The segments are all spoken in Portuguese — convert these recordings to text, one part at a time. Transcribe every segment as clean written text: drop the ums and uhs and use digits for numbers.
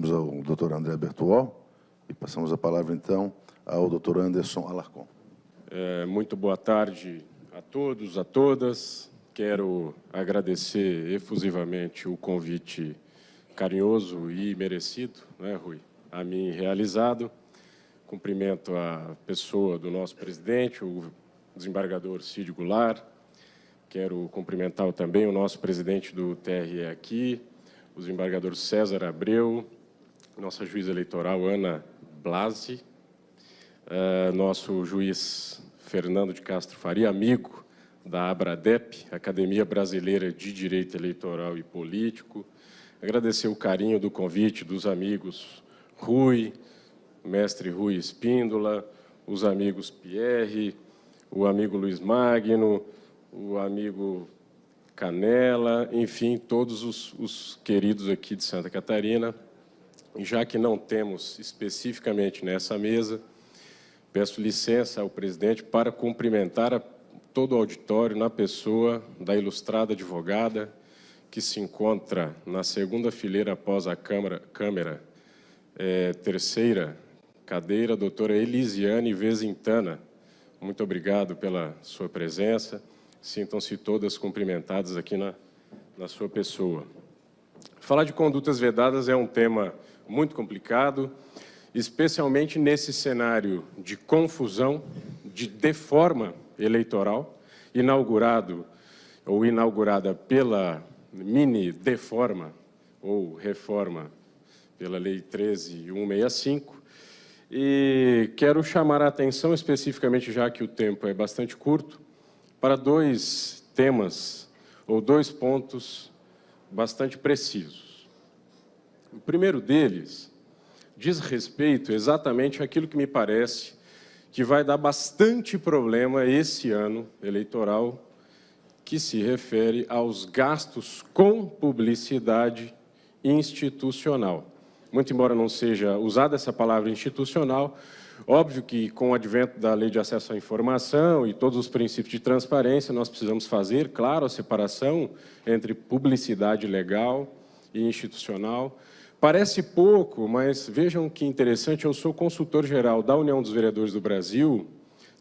agradecemos ao Dr. André Bertuol e passamos a palavra, então, ao Dr. Anderson Alarcon. Muito boa tarde a todos, a todas. Quero agradecer efusivamente o convite carinhoso e merecido, né, Rui, a mim realizado. Cumprimento a pessoa do nosso presidente, o desembargador Cid Goulart. Quero cumprimentar também o nosso presidente do TRE aqui, o desembargador César Abreu, nossa juíza eleitoral Ana Blasi, nosso juiz Fernando de Castro Faria, amigo da ABRADEP, Academia Brasileira de Direito Eleitoral e Político. Agradecer o carinho do convite dos amigos Rui, mestre Rui Espíndola, os amigos Pierre, o amigo Luiz Magno, o amigo Canela, enfim, todos os queridos aqui de Santa Catarina. E já que não temos especificamente nessa mesa, peço licença ao presidente para cumprimentar todo o auditório na pessoa da ilustrada advogada que se encontra na segunda fileira após a câmera terceira cadeira, a doutora Elisiane Vezintana. Muito obrigado pela sua presença. Sintam-se todas cumprimentadas aqui na sua pessoa. Falar de condutas vedadas é um tema muito complicado, especialmente nesse cenário de confusão, de deforma eleitoral, inaugurada pela mini-deforma, ou reforma, pela Lei 13.165, e quero chamar a atenção especificamente, já que o tempo é bastante curto, para dois temas, ou dois pontos bastante precisos. O primeiro deles diz respeito exatamente àquilo que me parece que vai dar bastante problema esse ano eleitoral, que se refere aos gastos com publicidade institucional. Muito embora não seja usada essa palavra institucional, óbvio que com o advento da Lei de Acesso à Informação e todos os princípios de transparência, nós precisamos fazer, claro, a separação entre publicidade legal e institucional. Parece pouco, mas vejam que interessante, eu sou consultor-geral da União dos Vereadores do Brasil,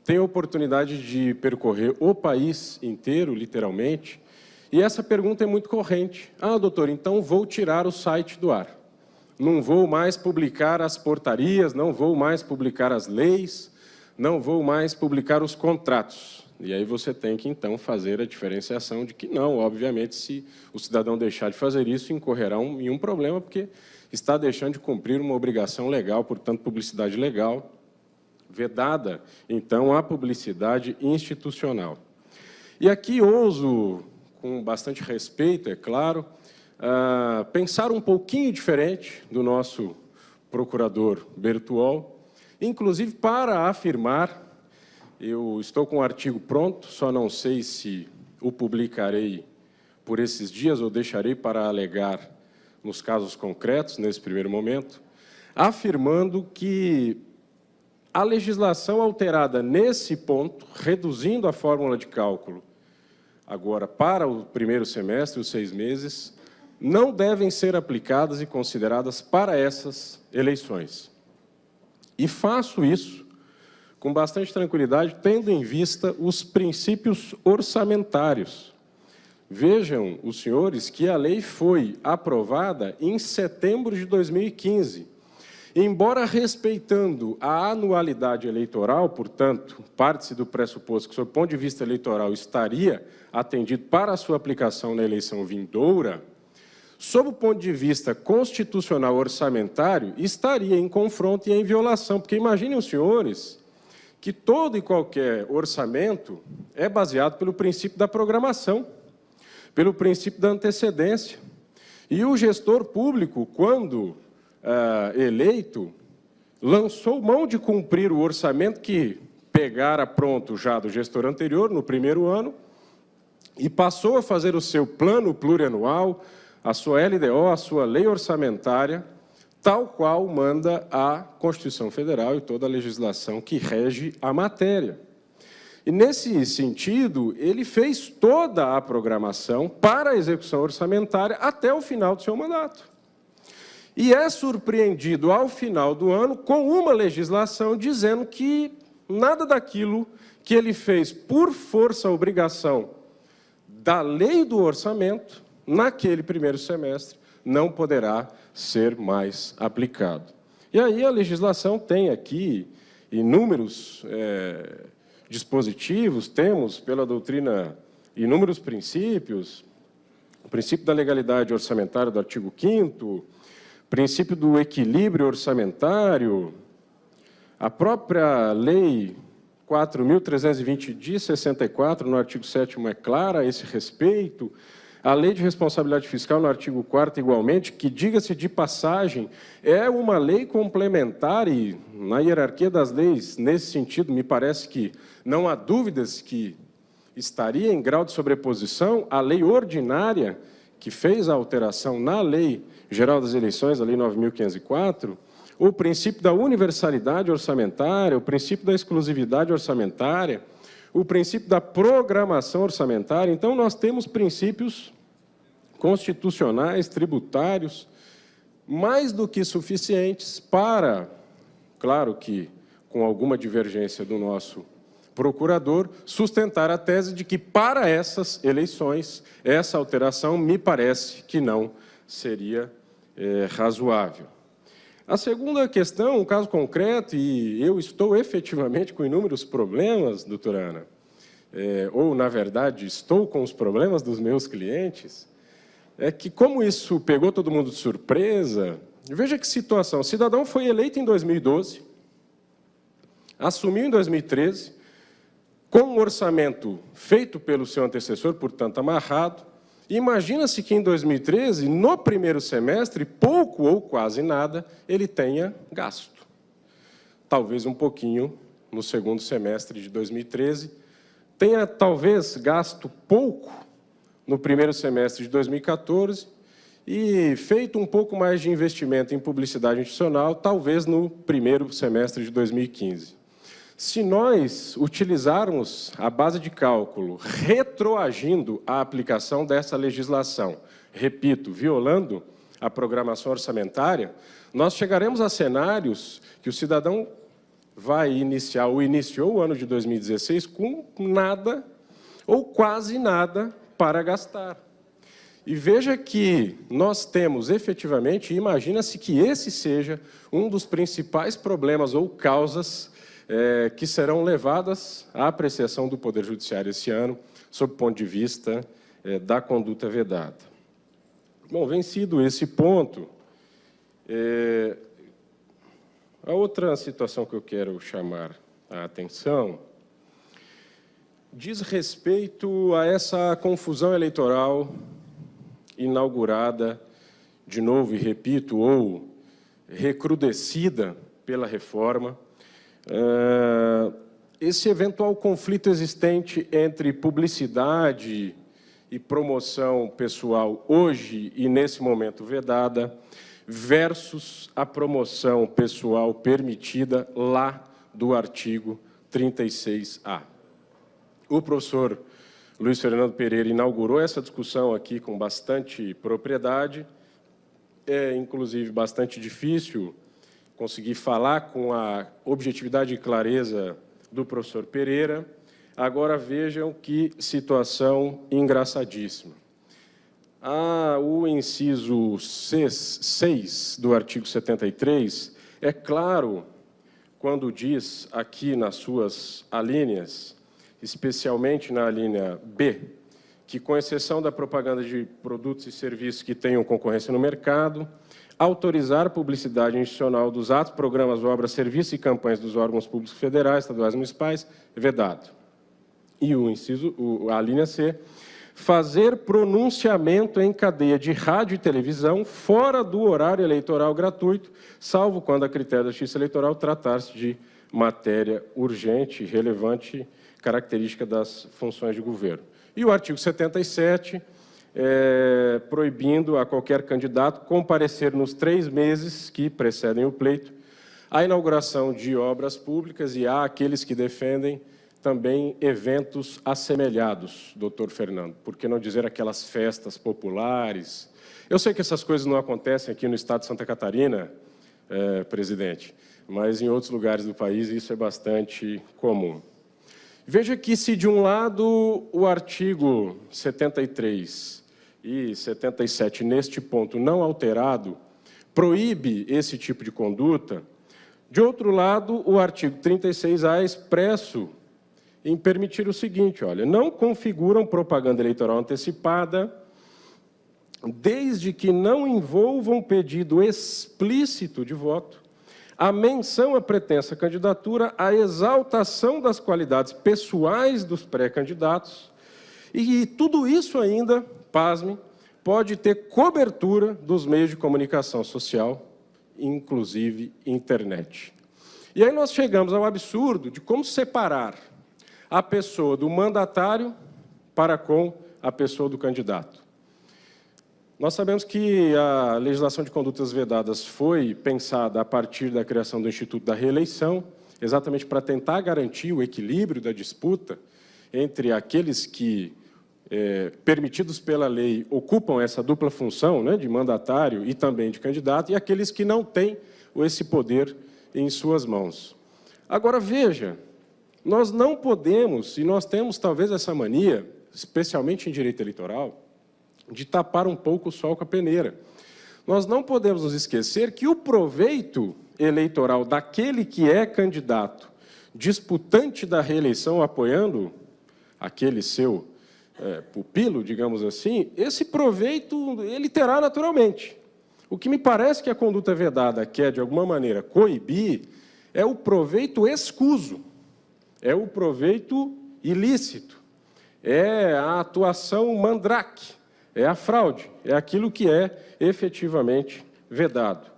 tenho a oportunidade de percorrer o país inteiro, literalmente, e essa pergunta é muito corrente. Ah, doutor, então vou tirar o site do ar. Não vou mais publicar as portarias, não vou mais publicar as leis, não vou mais publicar os contratos. E aí você tem que, então, fazer a diferenciação de que não, obviamente, se o cidadão deixar de fazer isso, incorrerá em um problema, porque está deixando de cumprir uma obrigação legal, portanto, publicidade legal, vedada, então, a publicidade institucional. E aqui ouso, com bastante respeito, é claro, pensar um pouquinho diferente do nosso procurador Bertuol, inclusive para afirmar, eu estou com o artigo pronto, só não sei se o publicarei por esses dias ou deixarei para alegar nos casos concretos, nesse primeiro momento, afirmando que a legislação alterada nesse ponto, reduzindo a fórmula de cálculo agora para o primeiro semestre, os 6 meses, não devem ser aplicadas e consideradas para essas eleições. E faço isso com bastante tranquilidade, tendo em vista os princípios orçamentários. Vejam, os senhores, que a lei foi aprovada em setembro de 2015. Embora respeitando a anualidade eleitoral, portanto, parte-se do pressuposto que, sob o ponto de vista eleitoral, estaria atendido para a sua aplicação na eleição vindoura, sob o ponto de vista constitucional orçamentário, estaria em confronto e em violação, porque imaginem os senhores que todo e qualquer orçamento é baseado pelo princípio da programação, pelo princípio da antecedência. E o gestor público, quando eleito, lançou mão de cumprir o orçamento que pegara pronto já do gestor anterior, no primeiro ano, e passou a fazer o seu plano plurianual, a sua LDO, a sua lei orçamentária, tal qual manda a Constituição Federal e toda a legislação que rege a matéria. E, nesse sentido, ele fez toda a programação para a execução orçamentária até o final do seu mandato. e é surpreendido ao final do ano com uma legislação dizendo que nada daquilo que ele fez por força obrigação da lei do orçamento, naquele primeiro semestre, não poderá ser mais aplicado. E aí a legislação tem aqui inúmeros dispositivos, temos pela doutrina inúmeros princípios, o princípio da legalidade orçamentária do artigo 5º, princípio do equilíbrio orçamentário, a própria lei 4.320 de 64, no artigo 7º, é clara a esse respeito, a lei de responsabilidade fiscal, no artigo 4º, igualmente, que, diga-se de passagem, é uma lei complementar e, na hierarquia das leis, nesse sentido, me parece que não há dúvidas que estaria em grau de sobreposição à lei ordinária que fez a alteração na Lei Geral das Eleições, a Lei 9.504, o princípio da universalidade orçamentária, o princípio da exclusividade orçamentária, o princípio da programação orçamentária. Então, nós temos princípios constitucionais, tributários, mais do que suficientes para, claro que com alguma divergência do nosso procurador, sustentar a tese de que, para essas eleições, essa alteração me parece que não seria razoável. A segunda questão, um caso concreto, e eu estou efetivamente com inúmeros problemas, doutora Ana, ou, na verdade, estou com os problemas dos meus clientes, é que, como isso pegou todo mundo de surpresa, veja que situação. O cidadão foi eleito em 2012, assumiu em 2013, com um orçamento feito pelo seu antecessor, portanto, amarrado. Imagina-se que, em 2013, no primeiro semestre, pouco ou quase nada, ele tenha gasto. Talvez um pouquinho no segundo semestre de 2013, tenha, talvez, gasto pouco no primeiro semestre de 2014 e feito um pouco mais de investimento em publicidade institucional, talvez no primeiro semestre de 2015. Se nós utilizarmos a base de cálculo retroagindo a aplicação dessa legislação, repito, violando a programação orçamentária, nós chegaremos a cenários que o cidadão vai iniciar, ou iniciou o ano de 2016 com nada ou quase nada para gastar. E veja que nós temos, efetivamente, imagina-se que esse seja um dos principais problemas ou causas que serão levadas à apreciação do Poder Judiciário esse ano, sob o ponto de vista da conduta vedada. Bom, vencido esse ponto, a outra situação que eu quero chamar a atenção diz respeito a essa confusão eleitoral inaugurada, de novo e repito, ou recrudescida pela reforma, esse eventual conflito existente entre publicidade e promoção pessoal hoje e nesse momento vedada versus a promoção pessoal permitida lá do artigo 36A. O professor Luiz Fernando Pereira inaugurou essa discussão aqui com bastante propriedade, inclusive bastante difícil conseguir falar com a objetividade e clareza do professor Pereira. Agora vejam que situação engraçadíssima. O inciso 6 do artigo 73 é claro quando diz aqui nas suas alíneas, especialmente na alínea B, que, com exceção da propaganda de produtos e serviços que tenham concorrência no mercado, autorizar publicidade institucional dos atos, programas, obras, serviços e campanhas dos órgãos públicos federais, estaduais e municipais, vedado. E a linha C, fazer pronunciamento em cadeia de rádio e televisão fora do horário eleitoral gratuito, salvo quando, a critério da Justiça Eleitoral, tratar-se de matéria urgente, relevante, característica das funções de governo. E o artigo 77, proibindo a qualquer candidato comparecer nos 3 meses que precedem o pleito à inauguração de obras públicas e há aqueles que defendem também eventos assemelhados, doutor Fernando, por que não dizer aquelas festas populares? Eu sei que essas coisas não acontecem aqui no estado de Santa Catarina, presidente, mas em outros lugares do país isso é bastante comum. Veja que se, de um lado, o artigo 73 e 77, neste ponto não alterado, proíbe esse tipo de conduta, de outro lado, o artigo 36A é expresso em permitir o seguinte, olha, não configuram propaganda eleitoral antecipada, desde que não envolvam pedido explícito de voto, a menção à pretensa candidatura, a exaltação das qualidades pessoais dos pré-candidatos, e tudo isso ainda, pasme, pode ter cobertura dos meios de comunicação social, inclusive internet. E aí nós chegamos ao absurdo de como separar a pessoa do mandatário para com a pessoa do candidato. Nós sabemos que a legislação de condutas vedadas foi pensada a partir da criação do Instituto da Reeleição, exatamente para tentar garantir o equilíbrio da disputa entre aqueles que, permitidos pela lei, ocupam essa dupla função, né, de mandatário e também de candidato, e aqueles que não têm esse poder em suas mãos. Agora, veja, nós não podemos, e nós temos talvez essa mania, especialmente em direito eleitoral, de tapar um pouco o sol com a peneira. Nós não podemos nos esquecer que o proveito eleitoral daquele que é candidato, disputante da reeleição, apoiando aquele seu pupilo, digamos assim, esse proveito ele terá naturalmente. O que me parece que a conduta vedada quer, de alguma maneira, coibir é o proveito escuso, é o proveito ilícito, é a atuação mandrake, é a fraude, é aquilo que é efetivamente vedado.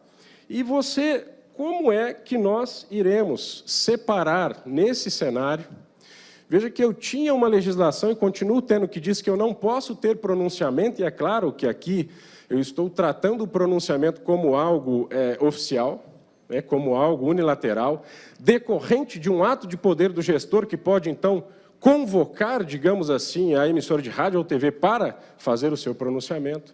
E você, como é que nós iremos separar nesse cenário? Veja que eu tinha uma legislação e continuo tendo que diz que eu não posso ter pronunciamento, e é claro que aqui eu estou tratando o pronunciamento como algo oficial, como algo unilateral, decorrente de um ato de poder do gestor que pode, então, convocar, digamos assim, a emissora de rádio ou TV para fazer o seu pronunciamento.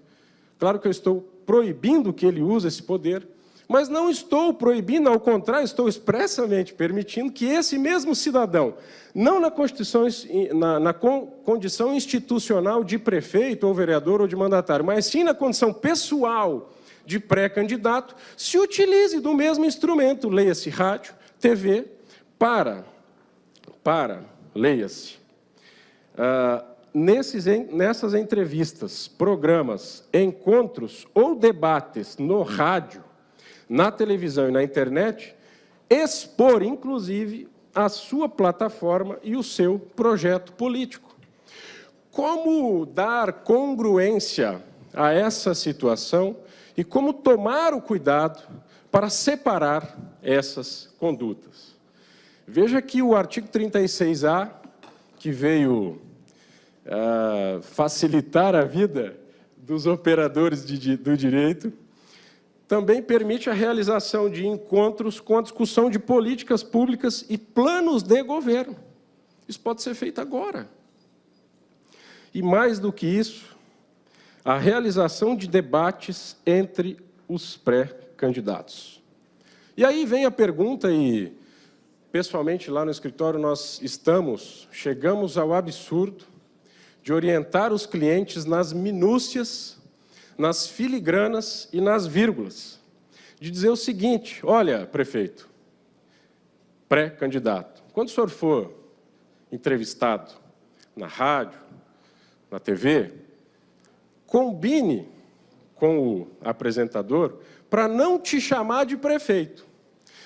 Claro que eu estou proibindo que ele use esse poder, mas não estou proibindo, ao contrário, estou expressamente permitindo que esse mesmo cidadão, não na Constituição, na condição institucional de prefeito ou vereador ou de mandatário, mas sim na condição pessoal de pré-candidato, se utilize do mesmo instrumento, leia-se rádio, TV, leia-se, nessas entrevistas, programas, encontros ou debates no rádio, na televisão e na internet, expor, inclusive, a sua plataforma e o seu projeto político. Como dar congruência a essa situação e como tomar o cuidado para separar essas condutas? Veja que o artigo 36A, que veio facilitar a vida dos operadores do direito, também permite a realização de encontros com a discussão de políticas públicas e planos de governo. Isso pode ser feito agora. E, mais do que isso, a realização de debates entre os pré-candidatos. E aí vem a pergunta, e, pessoalmente, lá no escritório, nós chegamos ao absurdo de orientar os clientes nas minúcias, nas filigranas e nas vírgulas, de dizer o seguinte: olha, prefeito, pré-candidato, quando o senhor for entrevistado na rádio, na TV, combine com o apresentador para não te chamar de prefeito.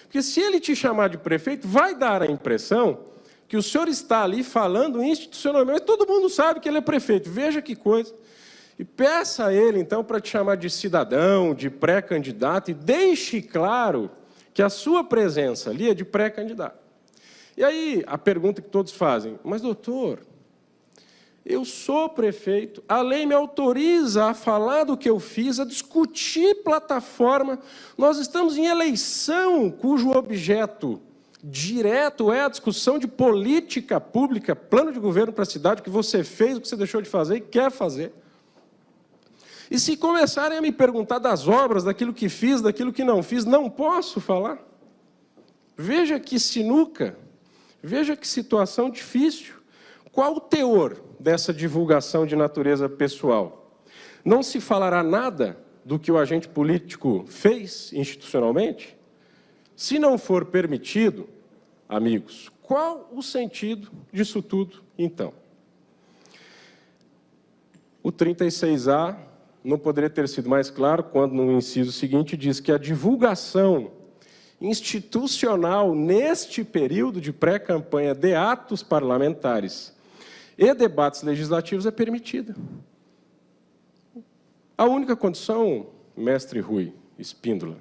Porque se ele te chamar de prefeito, vai dar a impressão que o senhor está ali falando institucionalmente, todo mundo sabe que ele é prefeito, veja que coisa. E peça a ele, então, para te chamar de cidadão, de pré-candidato, e deixe claro que a sua presença ali é de pré-candidato. E aí, a pergunta que todos fazem: mas, doutor, eu sou prefeito, a lei me autoriza a falar do que eu fiz, a discutir plataforma, nós estamos em eleição cujo objeto Direto é a discussão de política pública, plano de governo para a cidade, o que você fez, o que você deixou de fazer e quer fazer. E se começarem a me perguntar das obras, daquilo que fiz, daquilo que não fiz, não posso falar. Veja que sinuca, veja que situação difícil. Qual o teor dessa divulgação de natureza pessoal? Não se falará nada do que o agente político fez institucionalmente? Se não for permitido, amigos, qual o sentido disso tudo, então? O 36A não poderia ter sido mais claro quando, no inciso seguinte, diz que a divulgação institucional neste período de pré-campanha de atos parlamentares e debates legislativos é permitida. A única condição, mestre Rui Espíndola,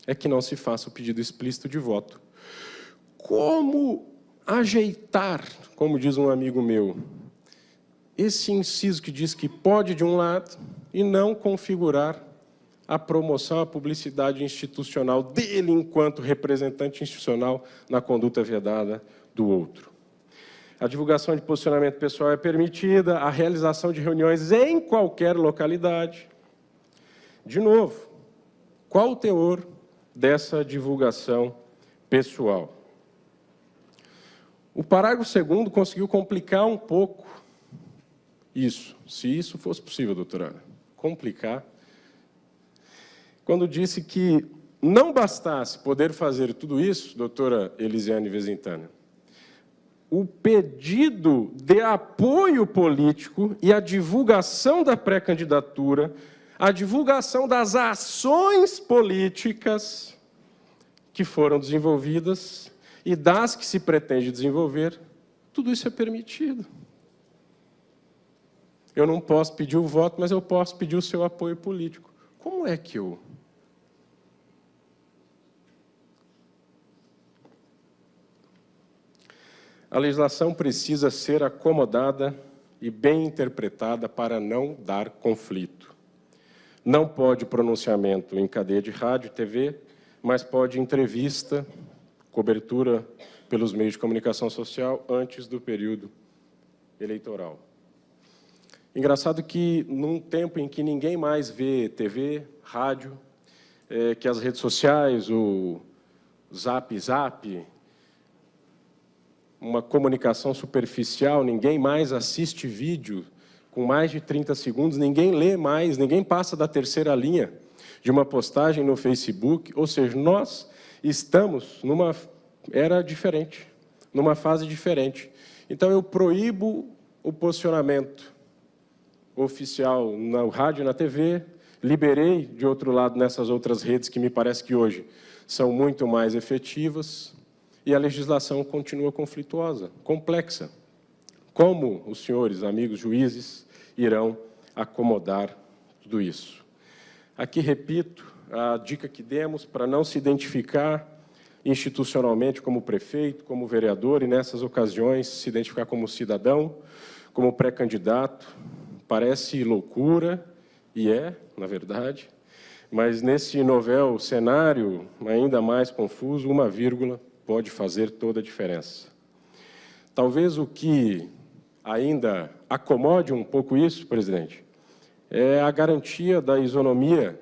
é que não se faça o pedido explícito de voto. Como ajeitar, como diz um amigo meu, esse inciso que diz que pode de um lado e não configurar a promoção, a publicidade institucional dele enquanto representante institucional na conduta vedada do outro? A divulgação de posicionamento pessoal é permitida, a realização de reuniões em qualquer localidade. De novo, qual o teor dessa divulgação pessoal? O parágrafo 2º conseguiu complicar um pouco isso, se isso fosse possível, doutora Ana, complicar, quando disse que não bastasse poder fazer tudo isso, doutora Elisiane Wesenthaler, o pedido de apoio político e a divulgação da pré-candidatura, a divulgação das ações políticas que foram desenvolvidas e das que se pretende desenvolver, tudo isso é permitido. Eu não posso pedir o voto, mas eu posso pedir o seu apoio político. Como é que eu... A legislação precisa ser acomodada e bem interpretada para não dar conflito. Não pode pronunciamento em cadeia de rádio e TV, mas pode entrevista, cobertura pelos meios de comunicação social antes do período eleitoral. Engraçado que, num tempo em que ninguém mais vê TV, rádio, que as redes sociais, o Zap, uma comunicação superficial, ninguém mais assiste vídeo com mais de 30 segundos, ninguém lê mais, ninguém passa da terceira linha de uma postagem no Facebook, ou seja, nós estamos numa era diferente, numa fase diferente. Então, eu proíbo o posicionamento oficial no rádio e na TV, liberei, de outro lado, nessas outras redes que me parece que hoje são muito mais efetivas, e a legislação continua conflituosa, complexa. Como os senhores, amigos juízes, irão acomodar tudo isso? Aqui, repito, a dica que demos para não se identificar institucionalmente como prefeito, como vereador, e nessas ocasiões se identificar como cidadão, como pré-candidato, parece loucura, e é, na verdade, mas nesse novel cenário ainda mais confuso, uma vírgula pode fazer toda a diferença. Talvez o que ainda acomode um pouco isso, presidente, é a garantia da isonomia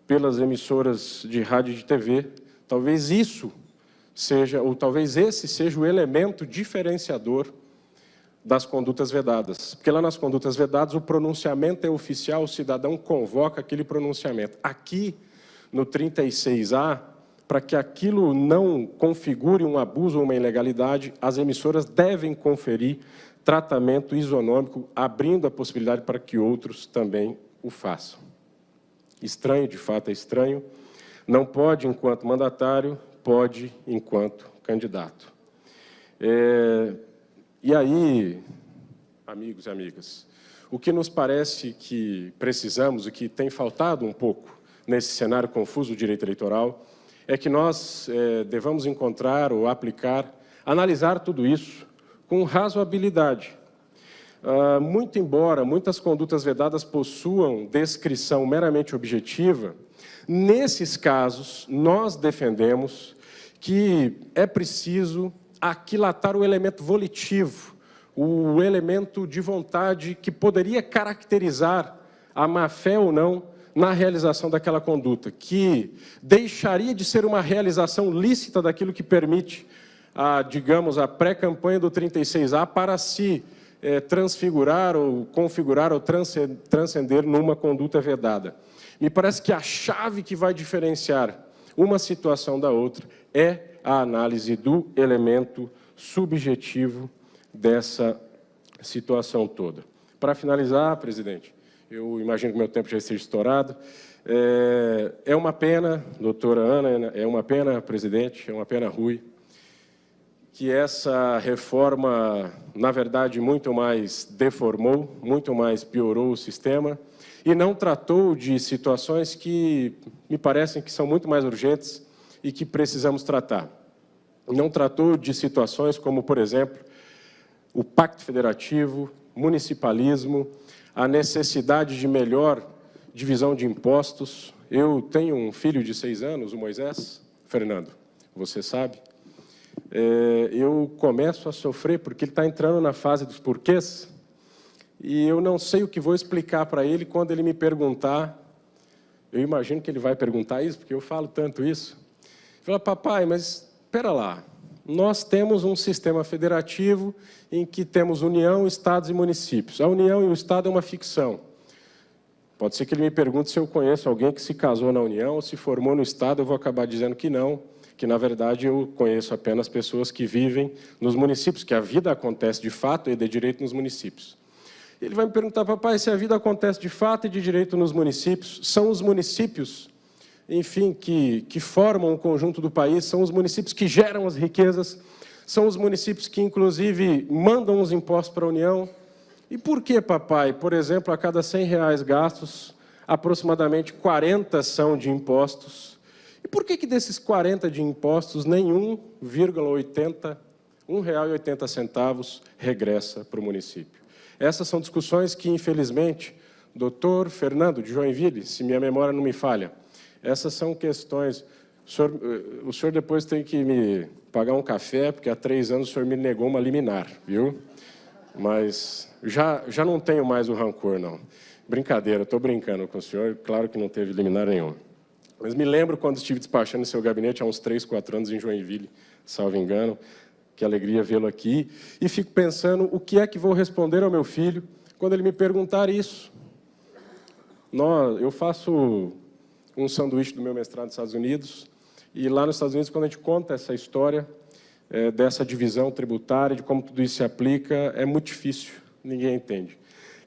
pelas emissoras de rádio e de TV. Talvez isso seja, ou talvez esse seja o elemento diferenciador das condutas vedadas. Porque lá nas condutas vedadas o pronunciamento é oficial, o cidadão convoca aquele pronunciamento. Aqui, no 36A, para que aquilo não configure um abuso ou uma ilegalidade, as emissoras devem conferir tratamento isonômico, abrindo a possibilidade para que outros também o façam. Estranho, de fato é estranho. Não pode enquanto mandatário, pode enquanto candidato. E aí, amigos e amigas, o que nos parece que precisamos, e que tem faltado um pouco nesse cenário confuso do direito eleitoral, é que nós devamos encontrar ou aplicar, analisar tudo isso com razoabilidade. Muito embora muitas condutas vedadas possuam descrição meramente objetiva, nesses casos nós defendemos que é preciso aquilatar o elemento volitivo, o elemento de vontade que poderia caracterizar a má-fé ou não na realização daquela conduta, que deixaria de ser uma realização lícita daquilo que permite, digamos, a pré-campanha do 36A para se transfigurar ou configurar ou transcender numa conduta vedada. Me parece que a chave que vai diferenciar uma situação da outra é a análise do elemento subjetivo dessa situação toda. Para finalizar, presidente, eu imagino que meu tempo já esteja estourado. É uma pena, doutora Ana, é uma pena, presidente, é uma pena, Rui, que essa reforma, na verdade, muito mais deformou, muito mais piorou o sistema e não tratou de situações que me parecem que são muito mais urgentes e que precisamos tratar. Não tratou de situações como, por exemplo, o Pacto Federativo, municipalismo, a necessidade de melhor divisão de impostos. Eu tenho um filho de 6 anos, o Moisés, Fernando, você sabe. Eu começo a sofrer porque ele está entrando na fase dos porquês e eu não sei o que vou explicar para ele quando ele me perguntar. Eu imagino que ele vai perguntar isso, porque eu falo tanto isso. Ele fala, papai, mas espera lá, nós temos um sistema federativo em que temos União, Estados e municípios. A União e o Estado é uma ficção. Pode ser que ele me pergunte se eu conheço alguém que se casou na União ou se formou no Estado, eu vou acabar dizendo que não, que, na verdade, eu conheço apenas pessoas que vivem nos municípios, que a vida acontece de fato e de direito nos municípios. Ele vai me perguntar, papai, se a vida acontece de fato e de direito nos municípios, são os municípios, enfim, que formam o conjunto do país, são os municípios que geram as riquezas, são os municípios que, inclusive, mandam os impostos para a União. E por que, papai, por exemplo, a cada R$100 gastos, aproximadamente 40 são de impostos? E por que desses 40 de impostos, nem R$1,80 regressa para o município? Essas são discussões que, infelizmente, doutor Fernando de Joinville, se minha memória não me falha, essas são questões... O senhor depois tem que me pagar um café, porque há 3 anos o senhor me negou uma liminar, viu? Mas já não tenho mais o rancor, não. Brincadeira, estou brincando com o senhor, claro que não teve liminar nenhum. Mas me lembro quando estive despachando em seu gabinete há uns 3, 4 anos em Joinville, salvo engano, que alegria vê-lo aqui, e fico pensando o que é que vou responder ao meu filho quando ele me perguntar isso. Eu faço um sanduíche do meu mestrado nos Estados Unidos, e lá nos Estados Unidos, quando a gente conta essa história dessa divisão tributária, de como tudo isso se aplica, é muito difícil, ninguém entende.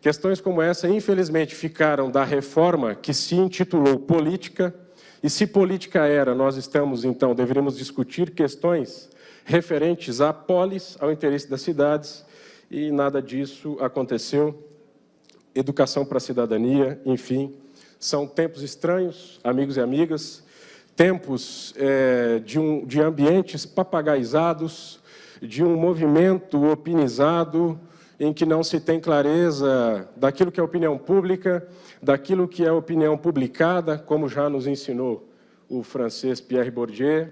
Questões como essa, infelizmente, ficaram da reforma que se intitulou política, e se política era, nós estamos, então, deveríamos discutir questões referentes à polis, ao interesse das cidades, e nada disso aconteceu. Educação para a cidadania, enfim, são tempos estranhos, amigos e amigas, tempos de ambientes papagaizados, de um movimento opinizado, em que não se tem clareza daquilo que é opinião pública, daquilo que é opinião publicada, como já nos ensinou o francês Pierre Bourdieu.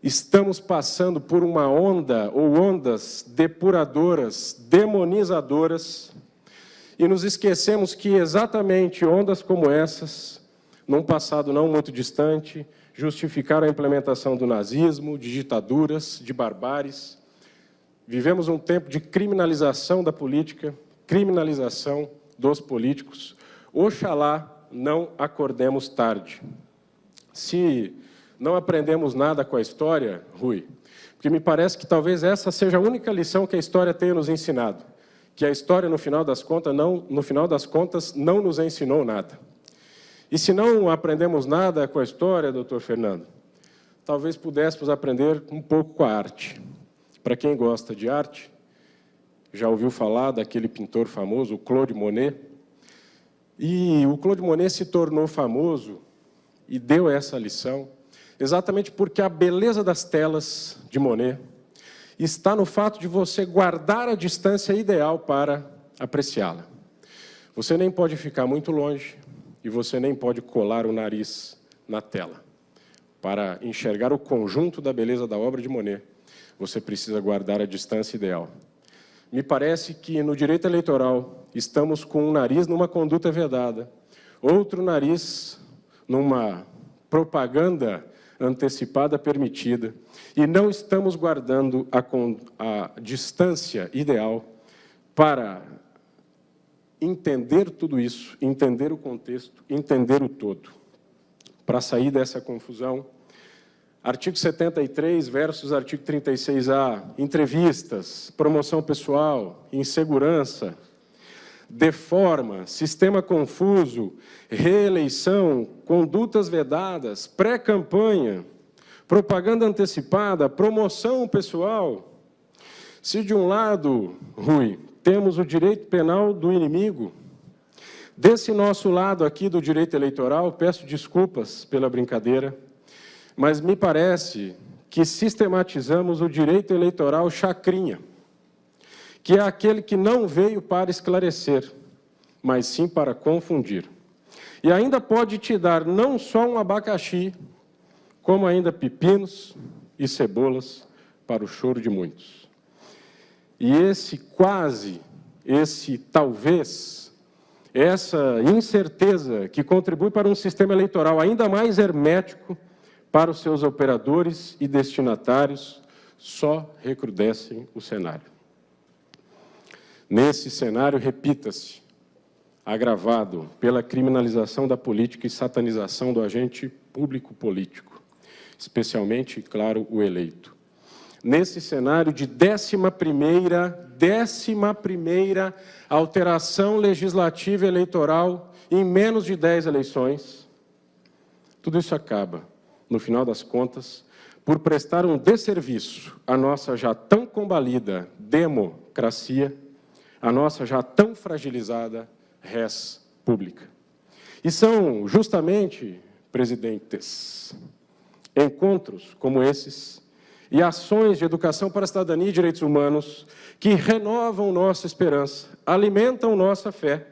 Estamos passando por uma onda, ou ondas depuradoras, demonizadoras, e nos esquecemos que exatamente ondas como essas, num passado não muito distante, justificaram a implementação do nazismo, de ditaduras, de barbáries. Vivemos um tempo de criminalização da política, criminalização dos políticos. Oxalá não acordemos tarde. Se não aprendemos nada com a história, Rui, porque me parece que talvez essa seja a única lição que a história tenha nos ensinado, que a história, no final das contas, não nos ensinou nada. E se não aprendemos nada com a história, doutor Fernando, talvez pudéssemos aprender um pouco com a arte. Para quem gosta de arte, já ouviu falar daquele pintor famoso, o Claude Monet? E o Claude Monet se tornou famoso e deu essa lição exatamente porque a beleza das telas de Monet está no fato de você guardar a distância ideal para apreciá-la. Você nem pode ficar muito longe e você nem pode colar o nariz na tela. para enxergar o conjunto da beleza da obra de Monet, você precisa guardar a distância ideal. Me parece que, no direito eleitoral, estamos com um nariz numa conduta vedada, outro nariz numa propaganda antecipada permitida, e não estamos guardando a distância ideal para entender tudo isso, entender o contexto, entender o todo. Para sair dessa confusão, artigo 73 versus artigo 36A, entrevistas, promoção pessoal, insegurança, deforma, sistema confuso, reeleição, condutas vedadas, pré-campanha, propaganda antecipada, promoção pessoal. Se de um lado, Rui, temos o direito penal do inimigo, desse nosso lado aqui do direito eleitoral, peço desculpas pela brincadeira, mas me parece que sistematizamos o direito eleitoral chacrinha, que é aquele que não veio para esclarecer, mas sim para confundir. E ainda pode te dar não só um abacaxi, como ainda pepinos e cebolas para o choro de muitos. E esse quase, esse talvez, essa incerteza que contribui para um sistema eleitoral ainda mais hermético para os seus operadores e destinatários, só recrudescem o cenário. Nesse cenário, repita-se, agravado pela criminalização da política e satanização do agente público político, especialmente, claro, o eleito. Nesse cenário de 11ª alteração legislativa eleitoral em menos de 10 eleições, tudo isso acaba, no final das contas, por prestar um desserviço à nossa já tão combalida democracia, à nossa já tão fragilizada res pública. E são justamente, presidentes, encontros como esses e ações de educação para a cidadania e direitos humanos que renovam nossa esperança, alimentam nossa fé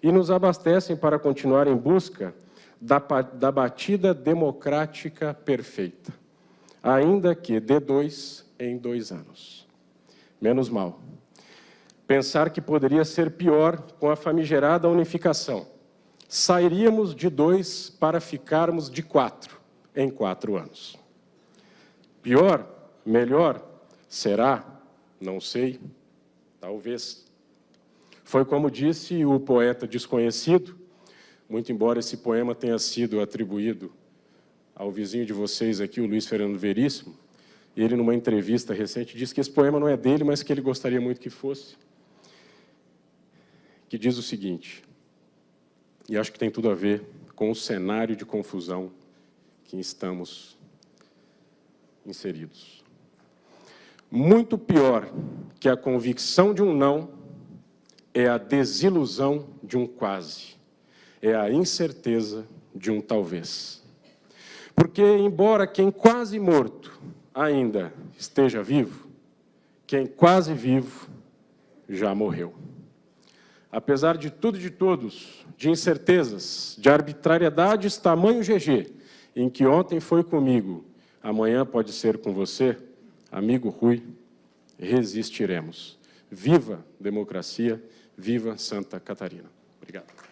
e nos abastecem para continuar em busca da batida democrática perfeita, ainda que de 2 em 2 anos. Menos mal. Pensar que poderia ser pior com a famigerada unificação. Sairíamos de 2 para ficarmos de 4 em 4 anos. Pior? Melhor? Será? Não sei. Talvez. Foi como disse o poeta desconhecido, muito embora esse poema tenha sido atribuído ao vizinho de vocês aqui, o Luiz Fernando Veríssimo, ele, numa entrevista recente, disse que esse poema não é dele, mas que ele gostaria muito que fosse, que diz o seguinte, e acho que tem tudo a ver com o cenário de confusão que estamos inseridos. Muito pior que a convicção de um não é a desilusão de um quase. É a incerteza de um talvez. Porque, embora quem quase morto ainda esteja vivo, quem quase vivo já morreu. Apesar de tudo e de todos, de incertezas, de arbitrariedades tamanho GG, em que ontem foi comigo, amanhã pode ser com você, amigo Rui, resistiremos. Viva democracia, viva Santa Catarina. Obrigado.